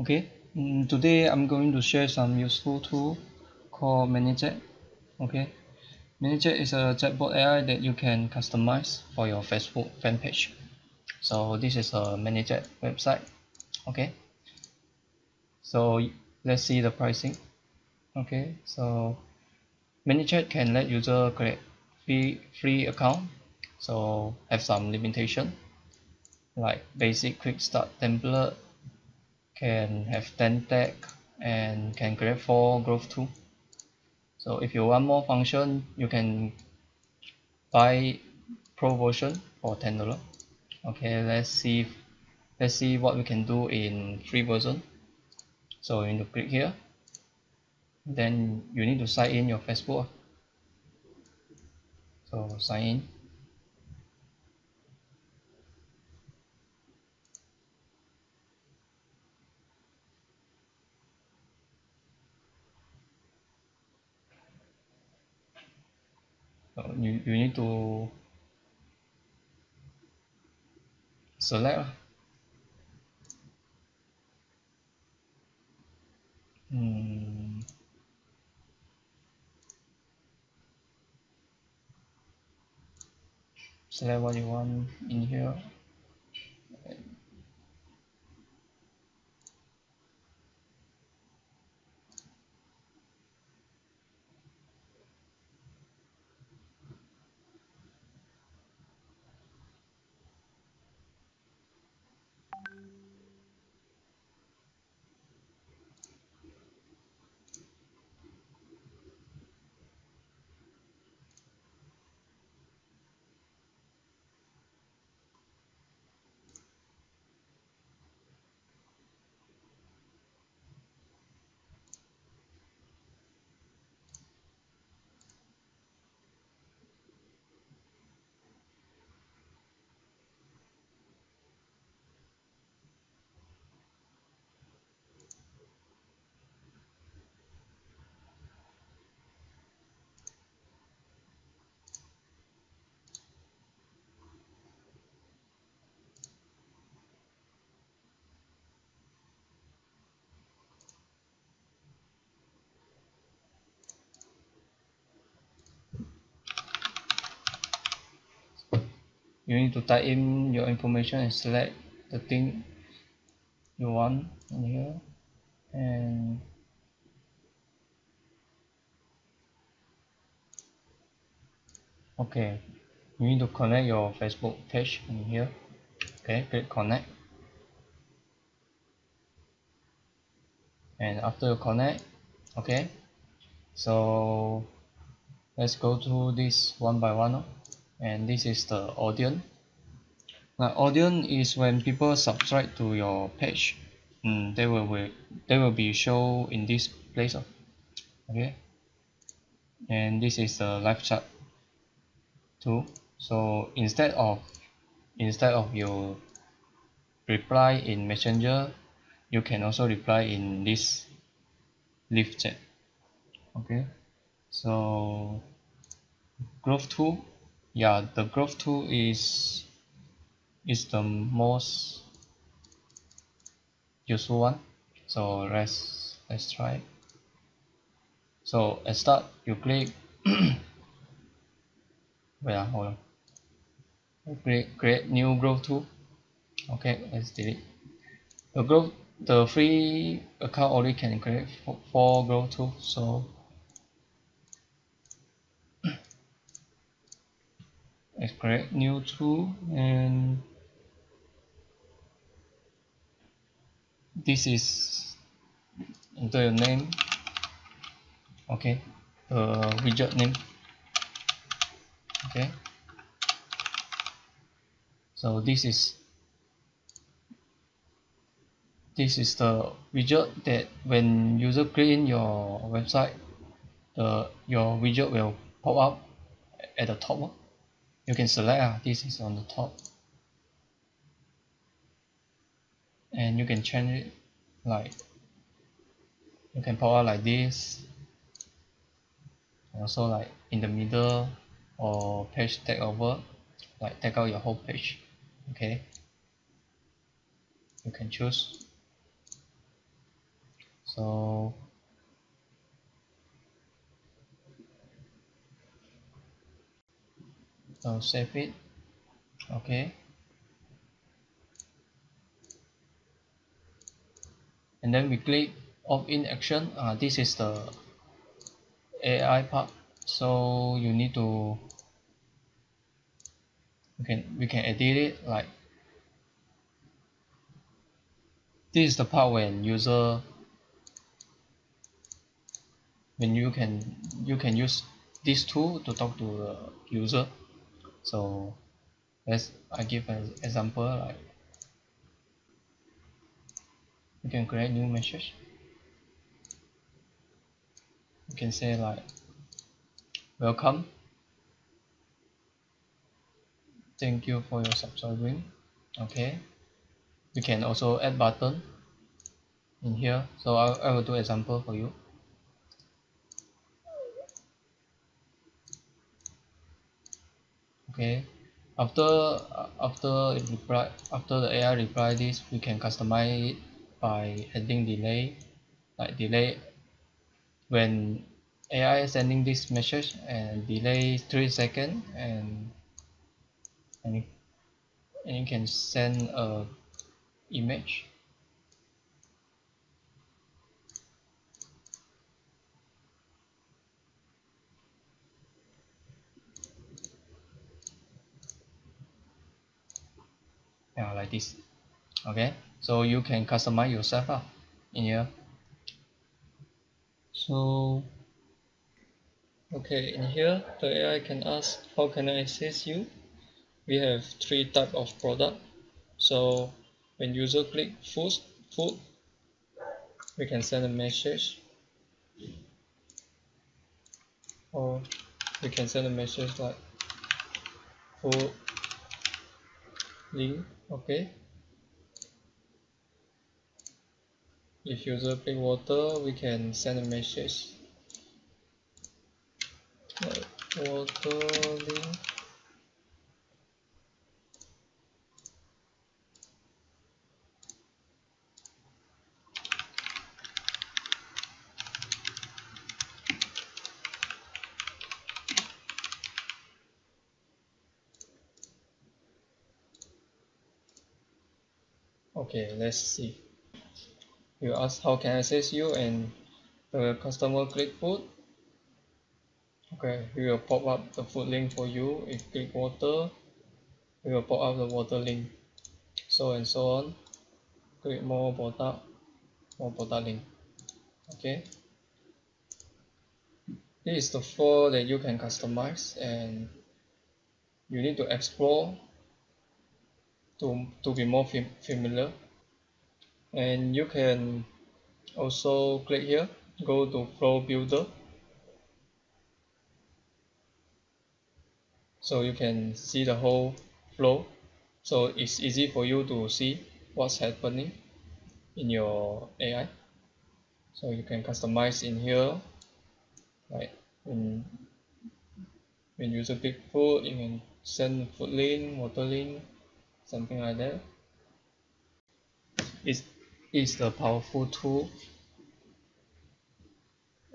Okay, today I'm going to share some useful tool called Manychat. Okay, Manychat is a chatbot AI that you can customize for your Facebook fan page. So this is a Manychat website. Okay, so let's see the pricing. Okay, so Manychat can let user create free account. So have some limitation like basic quick start template, can have 10 tag, and can create 4 growth tool. So if you want more function, you can buy pro version for $10. Okay, let's see what we can do in free version. So you need to click here, then you need to sign in your Facebook. So sign in. So you need to select select what you want in here. You need to type in your information and select the thing you want in here, and okay, you need to connect your Facebook page in here. Okay, click connect, and after you connect, okay, so let's go through this one by one. And this is the audience. Now audience is when people subscribe to your page, they will be shown in this place. Okay, and this is the live chat too. So instead of you reply in messenger, you can also reply in this live chat. Okay, so growth tool, yeah, the growth tool is the most useful one. So let's try. So at start you click wait, hold on, create new growth tool. Okay, let's delete the free account only can create 4 growth tools. So let's create new tool, and this is enter your name. Okay, the widget name. Okay, so this is the widget that when user click in your website, your widget will pop up at the top. You can select this is on the top, and you can change it, like you can pop up like this, also like in the middle, or page tag over, like tag out your whole page. Okay, you can choose. So I'll save it. Okay, and then we click opt-in action. This is the AI part, so you need to we can edit it. Like, this is the part when you can use this tool to talk to the user. So I give an example. Like, you can create new message. You can say like, welcome, thank you for your subscribing. Okay, we can also add button in here. So I will do example for you. Okay, after the AI reply this, we can customize it by adding delay, like delay when AI is sending this message, and delay 3 seconds, and, and you can send a image. Yeah, like this. Okay, so you can customize yourself in here. So okay, in here the AI can ask, how can I assist you? We have 3 type of product. So when user click food, we can send a message, or we can send a message like food link. Okay, if user click water, we can send a message like water link. Okay, let's see. You ask, how can I assist you, and the customer click food. Okay, we will pop up the food link for you. If click water, we will pop up the water link, so and so on. Click more product link. Okay, this is the flow that you can customize, and you need to explore to be more familiar. And you can also click here, go to flow builder, so you can see the whole flow, so it's easy for you to see what's happening in your AI. So you can customize in here, like when user click food, you can send food link, water link, something like that. It's a powerful tool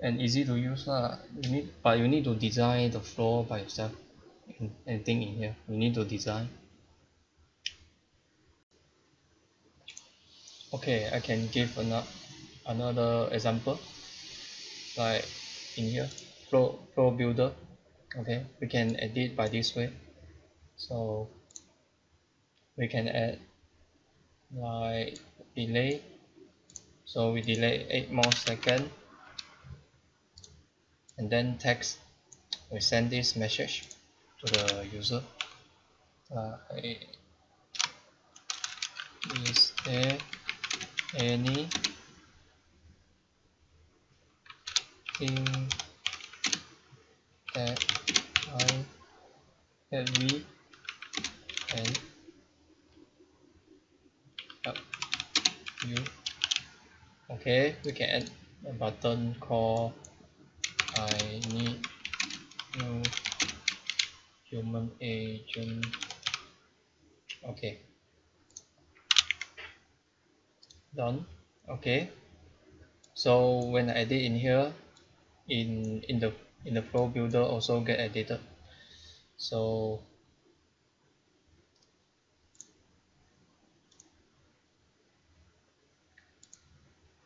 and easy to use but you need to design the flow by yourself. Anything in here you need to design. Okay, I can give another example, like in here, flow builder. Okay, we can edit by this way. So we can add like delay, so we delay 8 more seconds, and then text, we send this message to the user. Is there anything that we can help you? Okay, we can add a button called I need new human agent. Okay, done. Okay, So when I edit in here, in the flow builder also get edited. So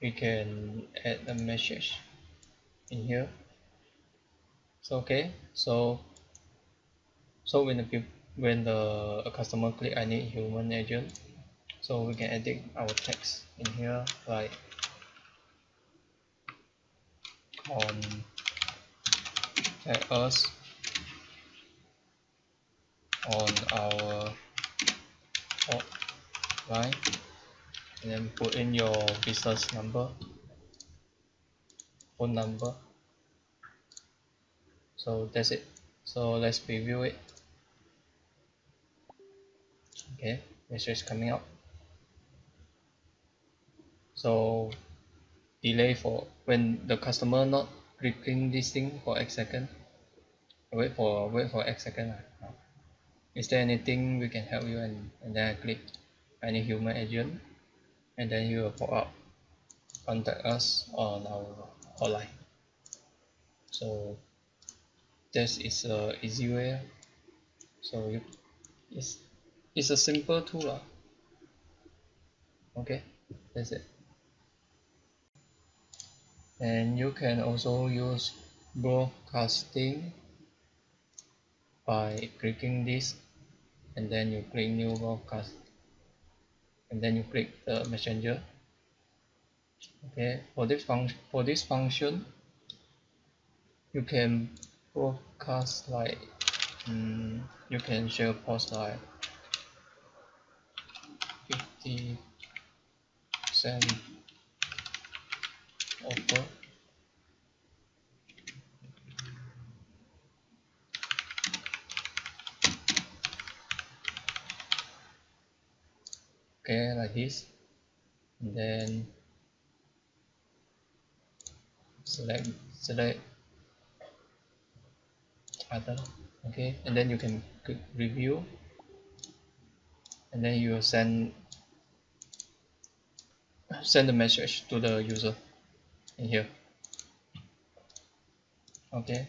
we can add a message in here. So okay, so when a customer click I need human agent, so we can edit our text in here, like contact us on our hotline, and then put in your business number, phone number. So that's it. So let's preview it. Okay, message coming up. So delay for when the customer not clicking this thing for X second. Wait for X second. Is there anything we can help you? And then I click I need human agent, and then you will pop up contact us on our hotline. So this is a easy way. So it's a simple tool lah. Okay, that's it. And you can also use broadcasting by clicking this, and then you click new broadcast, and then you click the messenger. Okay, for this function you can broadcast like you can share post like 50% offer. Okay, like this, and then select other. Okay, and then you can click review, and then you will send the message to the user in here. Okay,